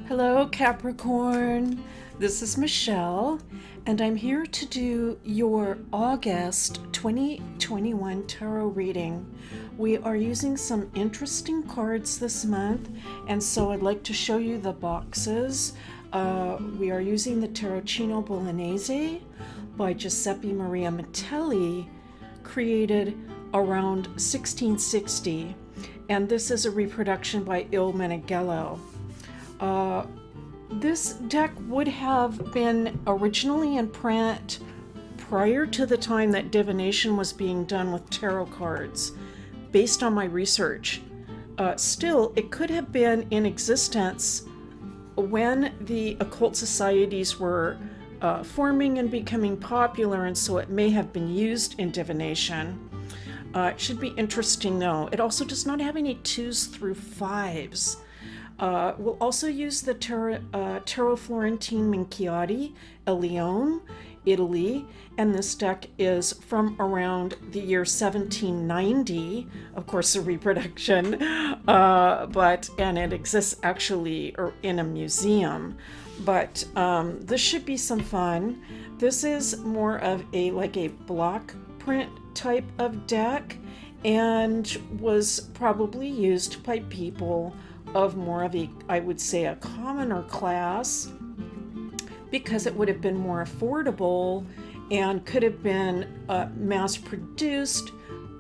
Hello, Capricorn. This is Michelle, and I'm here to do your August 2021 tarot reading. We are using some interesting cards this month, and so I'd like to show you the boxes. We are using the Tarocchino Bolognese by Giuseppe Maria Mitelli, created around 1660, and this is a reproduction by Il Meneghello. This deck would have been originally in print prior to the time that divination was being done with tarot cards, based on my research. Still, it could have been in existence when the occult societies were forming and becoming popular, and so it may have been used in divination. It should be interesting though. It also does not have any 2s through 5s. We'll also use the Tarot Florentine Minchiate, Leone, Italy, and this deck is from around the year 1790, of course a reproduction, and it exists actually in a museum, but this should be some fun. This is more of a block print type of deck and was probably used by people of more of I would say, a commoner class, because it would have been more affordable and could have been mass produced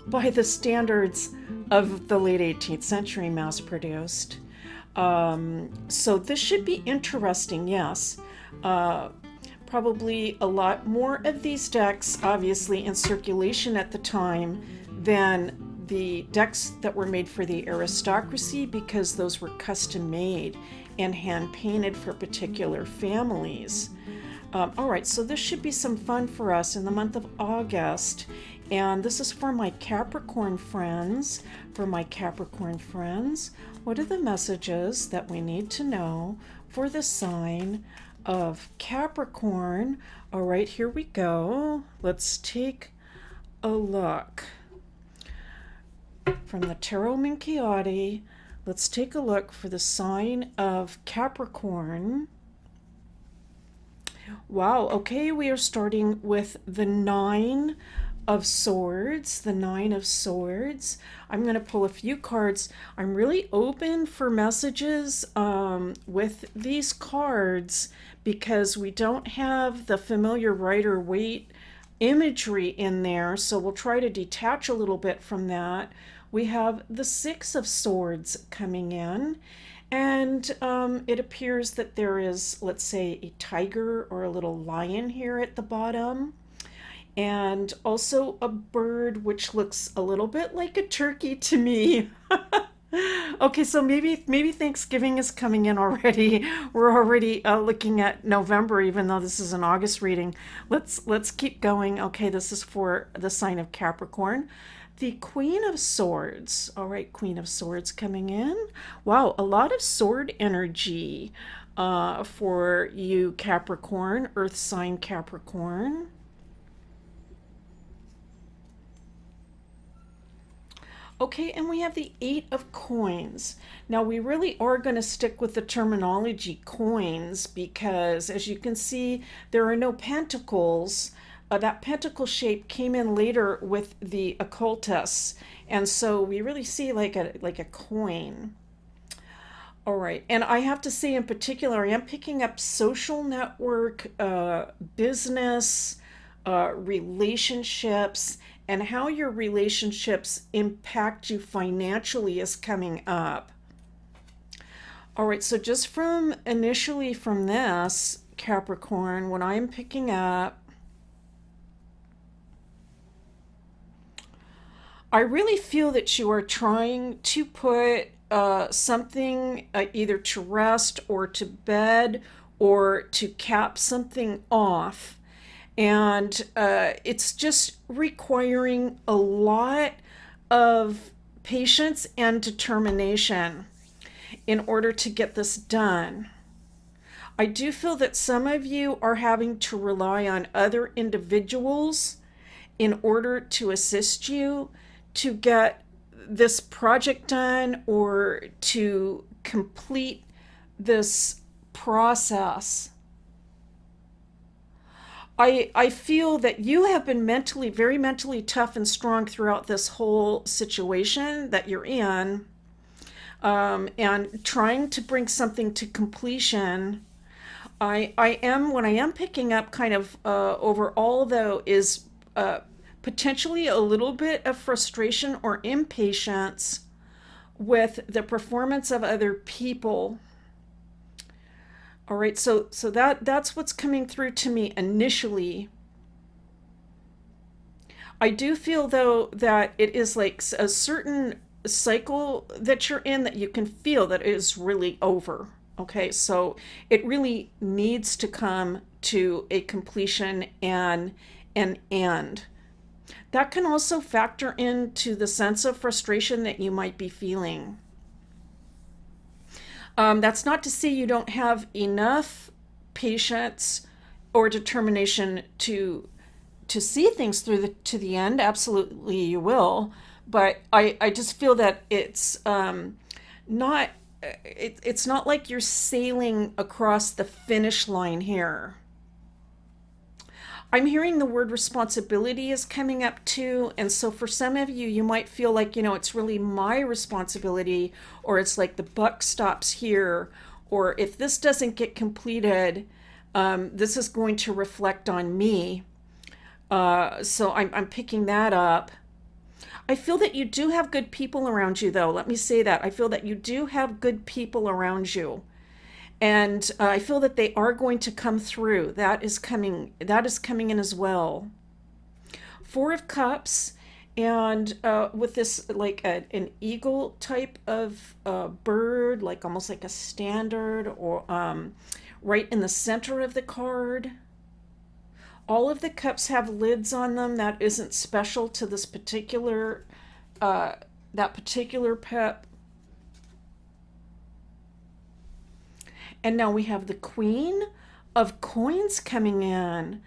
by the standards of the late 18th century, mass produced. So this should be interesting, yes. Probably a lot more of these decks, obviously, in circulation at the time than the decks that were made for the aristocracy, because those were custom made and hand painted for particular families. All right, so this should be some fun for us in the month of August. And this is for my Capricorn friends. What are the messages that we need to know for the sign of Capricorn? All right, here we go. Let's take a look. From the Tarot Minchiate, let's take a look for the sign of Capricorn. Wow, okay, we are starting with the Nine of Swords. The Nine of Swords. I'm going to pull a few cards. I'm really open for messages with these cards because we don't have the familiar Rider-Waite imagery in there, so we'll try to detach a little bit from that. We have the Six of Swords coming in, and it appears that there is, let's say, a tiger or a little lion here at the bottom, and also a bird which looks a little bit like a turkey to me. Okay, so maybe Thanksgiving is coming in already. We're already looking at November, even though this is an August reading. Let's keep going. Okay, this is for the sign of Capricorn. The Queen of Swords. All right, Queen of Swords coming in. Wow, a lot of sword energy for you, Capricorn, Earth sign Capricorn. Okay, and we have the Eight of Coins. Now, we really are going to stick with the terminology coins because, as you can see, there are no pentacles. That pentacle shape came in later with the occultists, and so we really see like a coin. All right, and I have to say in particular, I am picking up social network, business, relationships, and how your relationships impact you financially is coming up. All right, so just from initially from this, Capricorn, what I'm picking up, I really feel that you are trying to put something either to rest or to bed or to cap something off. And it's just requiring a lot of patience and determination in order to get this done. I do feel that some of you are having to rely on other individuals in order to assist you to get this project done or to complete this process. I feel that you have been very mentally tough and strong throughout this whole situation that you're in, and trying to bring something to completion. What I am picking up kind of overall though is potentially a little bit of frustration or impatience with the performance of other people. All right, so that's what's coming through to me initially. I do feel though that it is like a certain cycle that you're in that you can feel that is really over. Okay, so it really needs to come to a completion and an end. That can also factor into the sense of frustration that you might be feeling. That's not to say you don't have enough patience or determination to see things through to the end. Absolutely, you will. But I just feel that not it's not like you're sailing across the finish line here. I'm hearing the word responsibility is coming up too. And so for some of you, you might feel like, it's really my responsibility, or it's like the buck stops here, or if this doesn't get completed, this is going to reflect on me. So I'm picking that up. I feel that you do have good people around you, though. Let me say that. I feel that you do have good people around you. And I feel that they are going to come through. That is coming in as well. Four of Cups, and with this like an eagle type of bird, like almost like a standard, or right in the center of the card. All of the cups have lids on them. That isn't special to this particular that particular pep. And now we have the Queen of Coins coming in.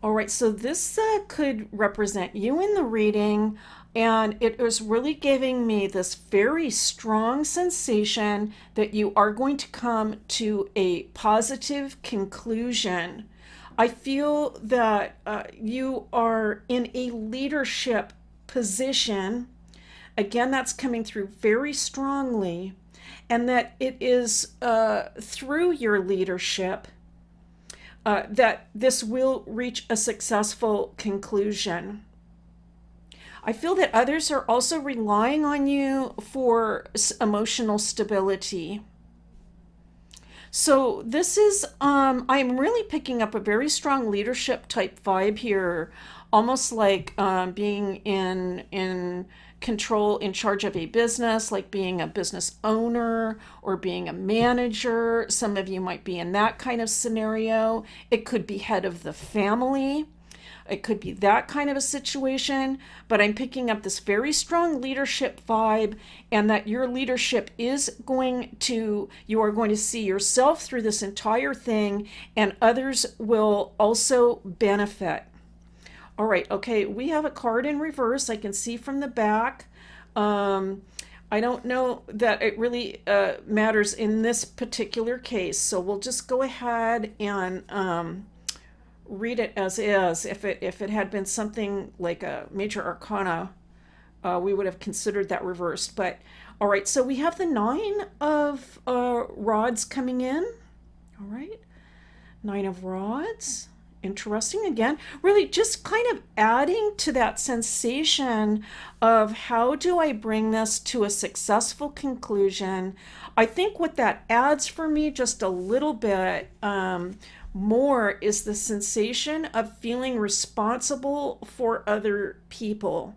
All right, so this could represent you in the reading, and it is really giving me this very strong sensation that you are going to come to a positive conclusion. I feel that you are in a leadership position. Again, that's coming through very strongly. And that it is through your leadership that this will reach a successful conclusion. I feel that others are also relying on you for emotional stability. So this is, I'm really picking up a very strong leadership type vibe here, almost like being in control, in charge of a business, like being a business owner or being a manager. Some of you might be in that kind of scenario. It could be head of the family. It could be that kind of a situation, but I'm picking up this very strong leadership vibe, and that your leadership is you are going to see yourself through this entire thing, and others will also benefit. All right, okay, we have a card in reverse. I can see from the back. I don't know that it really matters in this particular case, so we'll just go ahead and read it as is. If it had been something like a major arcana, we would have considered that reversed. But all right, so we have the 9 of rods coming in. All right, 9 of rods. Interesting. Again, really just kind of adding to that sensation of how do I bring this to a successful conclusion. I think what that adds for me just a little bit more is the sensation of feeling responsible for other people.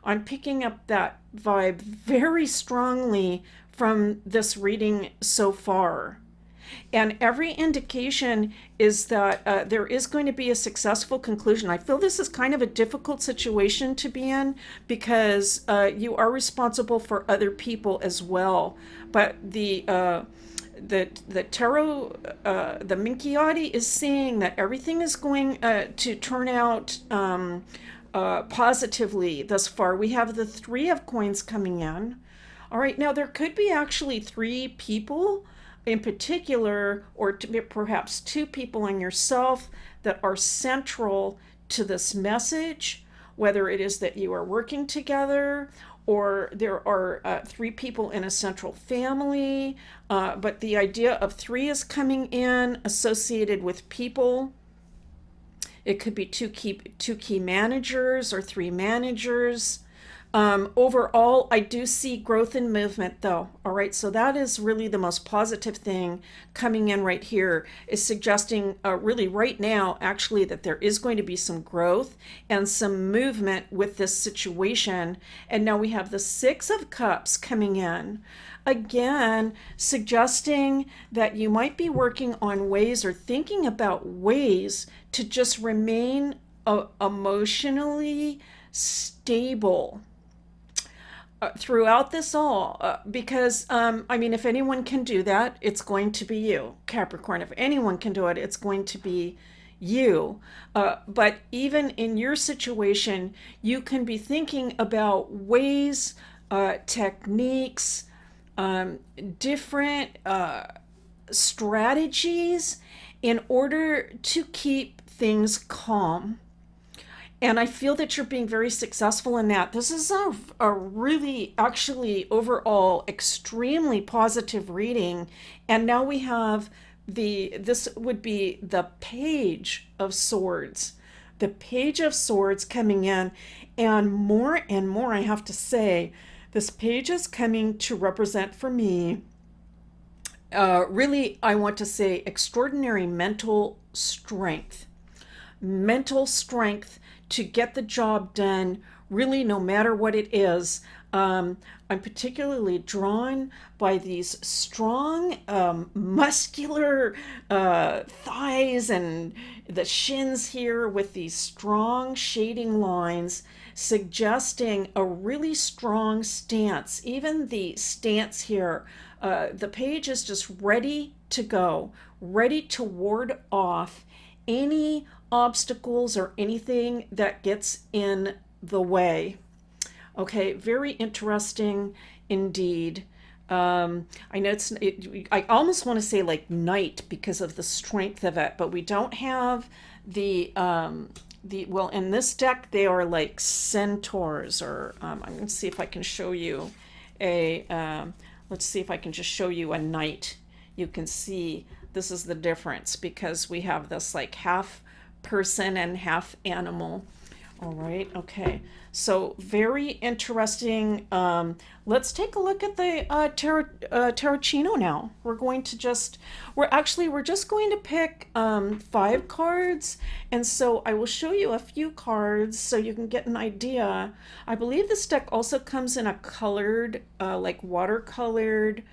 I'm picking up that vibe very strongly from this reading so far. And every indication is that there is going to be a successful conclusion. I feel this is kind of a difficult situation to be in because you are responsible for other people as well. But the tarot, the Minchiate is saying that everything is going to turn out positively thus far. We have the 3 of coins coming in. All right, now there could be actually 3 people in particular, or perhaps two people and yourself that are central to this message, whether it is that you are working together or there are three people in a central family. But the idea of three is coming in associated with people. It could be two key managers or three managers. Overall, I do see growth and movement though. All right, so that is really the most positive thing coming in right here, is suggesting really right now actually that there is going to be some growth and some movement with this situation. And now we have the Six of Cups coming in. Again, suggesting that you might be working on ways or thinking about ways to just remain emotionally stable throughout this all, because I mean, if anyone can do that, it's going to be you, Capricorn. If anyone can do it, it's going to be you. But even in your situation, you can be thinking about ways, techniques, different strategies in order to keep things calm. And I feel that you're being very successful in that. This is a really, actually, overall, extremely positive reading. And now we have this would be the Page of Swords. The Page of Swords coming in. And more, I have to say, this page is coming to represent for me, really, I want to say extraordinary mental strength. Mental strength to get the job done, really, no matter what it is. I'm particularly drawn by these strong, muscular thighs and the shins here with these strong shading lines, suggesting a really strong stance. Even the stance here, the page is just ready to go, ready to ward off any obstacles or anything that gets in the way. Okay, very interesting indeed. I know I almost want to say like knight because of the strength of it, but we don't have well, in this deck they are like centaurs, or I'm going to see if I can show you let's see if I can just show you a knight. You can see this is the difference because we have this like half person and half animal. All right, okay, so very interesting. Let's take a look at the Tarocchino now. We're just going to pick 5 cards, and so I will show you a few cards so you can get an idea. I believe this deck also comes in a colored, like watercolored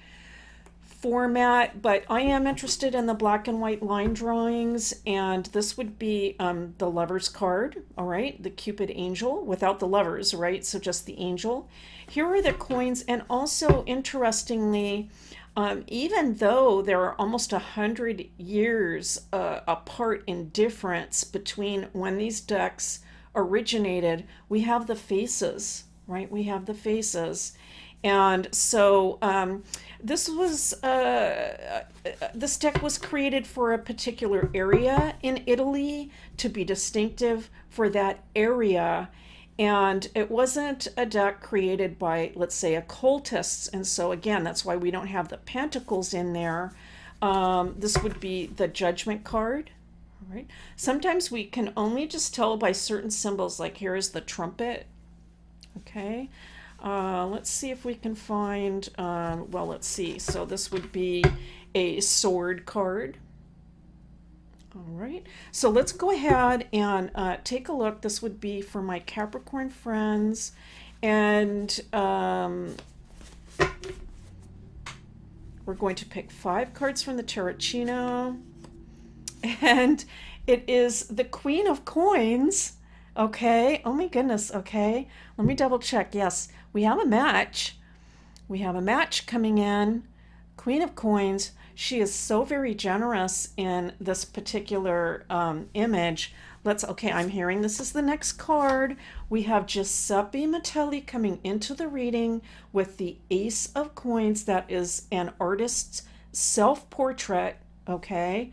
format, but I am interested in the black and white line drawings, and this would be the Lover's card, all right, the Cupid angel without the lovers, right, so just the angel. Here are the coins, and also interestingly, even though there are almost 100 years apart in difference between when these decks originated, we have the faces, right, we have the faces. And so this deck was created for a particular area in Italy to be distinctive for that area. And it wasn't a deck created by, let's say, occultists. And so, again, that's why we don't have the pentacles in there. This would be the Judgment card. All right. Sometimes we can only just tell by certain symbols, like here is the trumpet. Okay. Let's see if we can find, well, let's see. So this would be a sword card. All right. So let's go ahead and take a look. This would be for my Capricorn friends. And we're going to pick 5 cards from the Tarocchino. And it is the Queen of Coins. Okay. Oh my goodness. Okay. Let me double check. Yes, we have a match. We have a match coming in. Queen of Coins. She is so very generous in this particular image. Okay, I'm hearing this is the next card. We have Giuseppe Mitelli coming into the reading with the Ace of Coins. That is an artist's self-portrait, okay?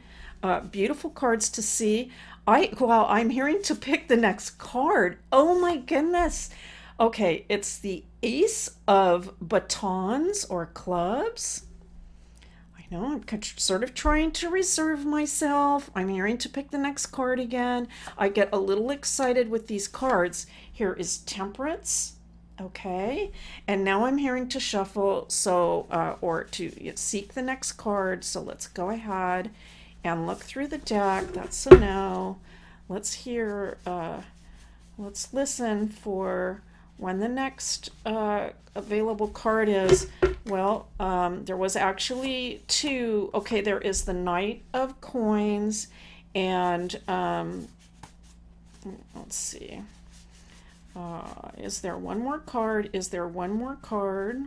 Beautiful cards to see. Wow, I'm hearing to pick the next card. Oh my goodness. Okay, it's the Ace of Batons or Clubs. I know, I'm sort of trying to reserve myself. I'm hearing to pick the next card again. I get a little excited with these cards. Here is Temperance. Okay, and now I'm hearing to shuffle, so or to seek the next card. So let's go ahead and look through the deck. That's a no. Let's hear, let's listen for when the next available card is. Well, there was actually two. Okay, there is the Knight of Coins, and let's see. Is there one more card? Is there one more card?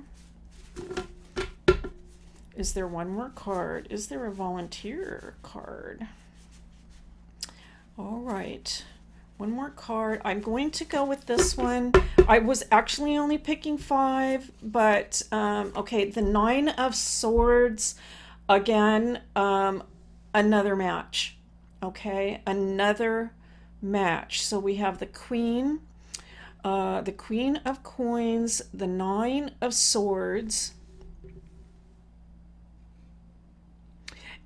Is there one more card? Is there a volunteer card? All right. One more card. I'm going to go with this one. I was actually only picking 5, but okay, the Nine of Swords. Again, another match. Okay, another match. So we have the Queen of Coins, the Nine of Swords,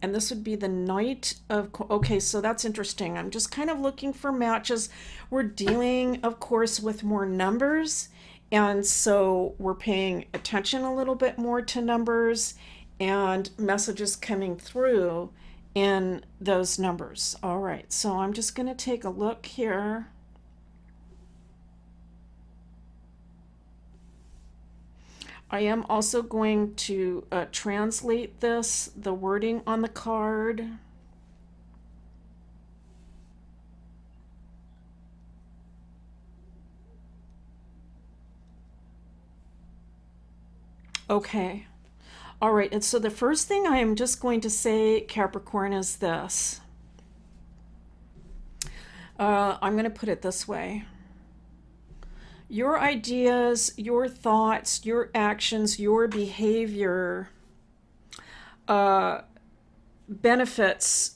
and this would be the Knight of, okay, so that's interesting. I'm just kind of looking for matches. We're dealing, of course, with more numbers, and so we're paying attention a little bit more to numbers and messages coming through in those numbers. All right, so I'm just going to take a look here. I am also going to translate the wording on the card. Okay. All right, and so the first thing I am just going to say, Capricorn, is this. I'm going to put it this way. Your ideas, your thoughts, your actions, your behavior benefits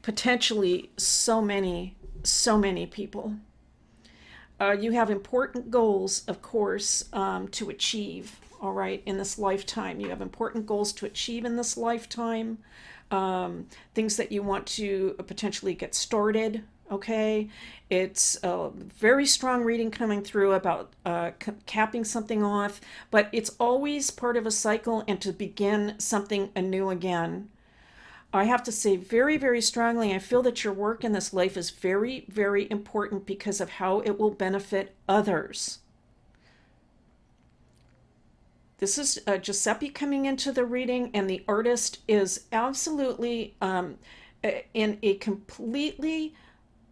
potentially so many people. You have important goals, of course, to achieve, all right, in this lifetime. You have important goals to achieve in this lifetime, things that you want to potentially get started. Okay, it's a very strong reading coming through about capping something off, but it's always part of a cycle and to begin something anew again. I have to say very, very strongly, I feel that your work in this life is very, very important because of how it will benefit others. This is Giuseppe coming into the reading, and the artist is absolutely in a completely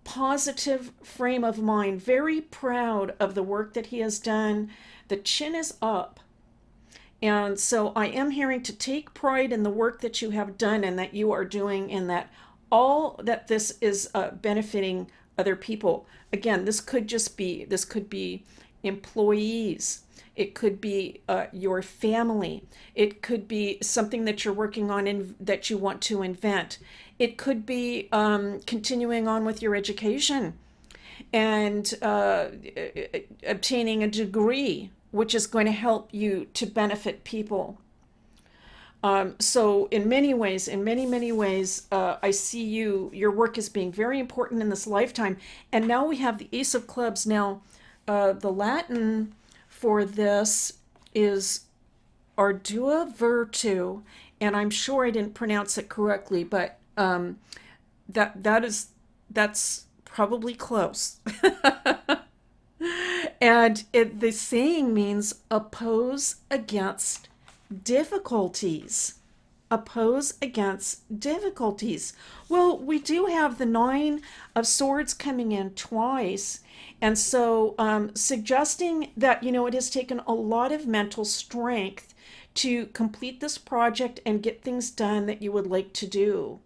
positive frame of mind, very proud of the work that he has done. The chin is up. And so I am hearing to take pride in the work that you have done and that you are doing, and that all that this is benefiting other people. Again, this could be employees. It could be your family. It could be something that you're working on and that you want to invent. It could be continuing on with your education and obtaining a degree, which is going to help you to benefit people. So in many ways, many ways, I see your work as being very important in this lifetime. And now we have the Ace of Clubs. Now, the Latin for this is Ardua Virtu, and I'm sure I didn't pronounce it correctly, but that's probably close. And the saying means oppose against difficulties. Oppose against difficulties. Well, we do have the Nine of Swords coming in twice. And so suggesting that, it has taken a lot of mental strength to complete this project and get things done that you would like to do.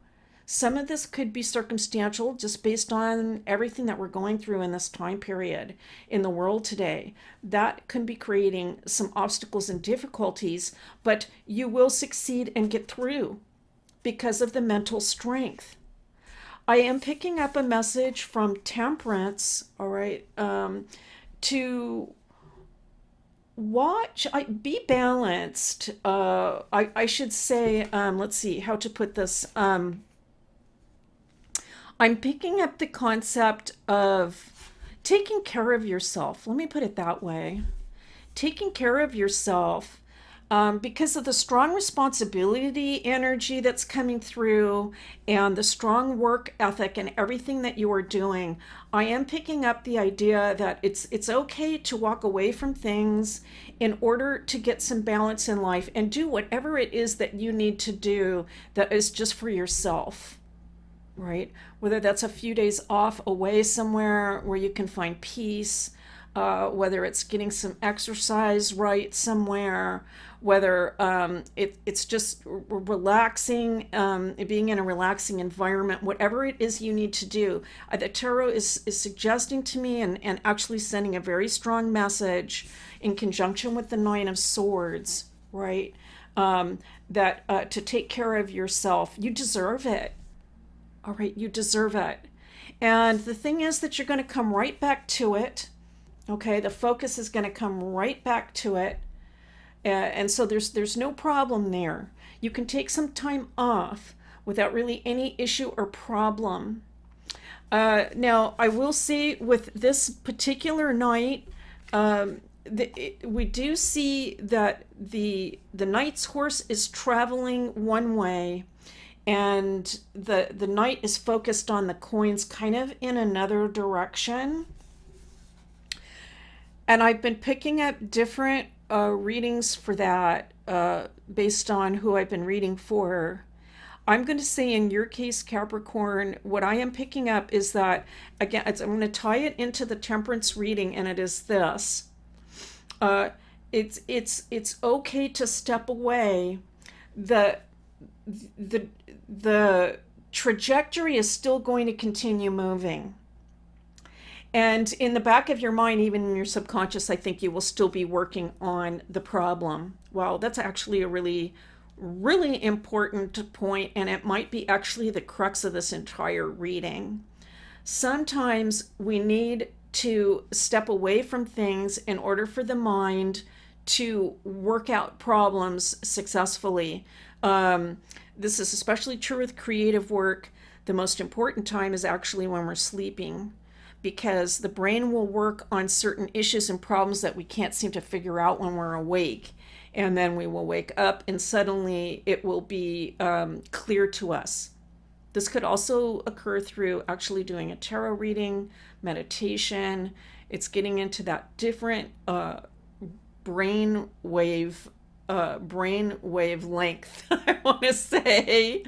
Some of this could be circumstantial just based on everything that we're going through in this time period in the world today. That can be creating some obstacles and difficulties, but you will succeed and get through because of the mental strength. I am picking up a message from Temperance, all right, to be balanced. I should say, let's see how to put this. I'm picking up the concept of taking care of yourself. Let me put it that way. Taking care of yourself, because of the strong responsibility energy that's coming through and the strong work ethic and everything that you are doing. I am picking up the idea that it's okay to walk away from things in order to get some balance in life and do whatever it is that you need to do that is just for yourself, right? Whether that's a few days off away somewhere where you can find peace, whether it's getting some exercise right somewhere, whether it's just relaxing, being in a relaxing environment, whatever it is you need to do. The tarot is suggesting to me and actually sending a very strong message in conjunction with the Nine of Swords, right? That to take care of yourself. You deserve it. All right, you deserve it. And the thing is that you're going to come right back to it. Okay, the focus is going to come right back to it. And so there's no problem there. You can take some time off without really any issue or problem. Now, I will say with this particular night, we do see that the knight's horse is traveling one way, and the knight is focused on the coins kind of in another direction. And I've been picking up different readings for that based on who I've been reading for. I'm going to say in your case, Capricorn, what I am picking up is that, again, I'm going to tie it into the Temperance reading, and it is this. It's okay to step away. The trajectory is still going to continue moving. And in the back of your mind, even in your subconscious, I think you will still be working on the problem. Well, that's actually a really, really important point, and it might be actually the crux of this entire reading. Sometimes we need to step away from things in order for the mind to work out problems successfully. This is especially true with creative work. The most important time is actually when we're sleeping, because the brain will work on certain issues and problems that we can't seem to figure out when we're awake. And then we will wake up and suddenly it will be clear to us. This could also occur through actually doing a tarot reading, meditation. It's getting into that different brain wave length, I want to say.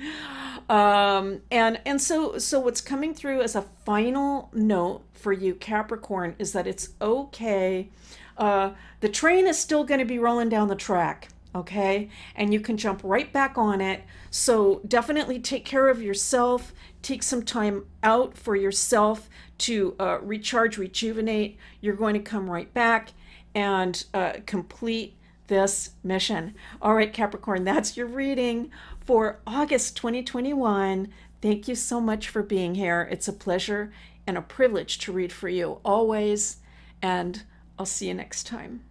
And so what's coming through as a final note for you, Capricorn, is that it's okay. The train is still going to be rolling down the track, okay? And you can jump right back on it. So definitely take care of yourself. Take some time out for yourself to recharge, rejuvenate. You're going to come right back and complete this mission. All right, Capricorn, that's your reading for August 2021. Thank you so much for being here. It's a pleasure and a privilege to read for you always, and I'll see you next time.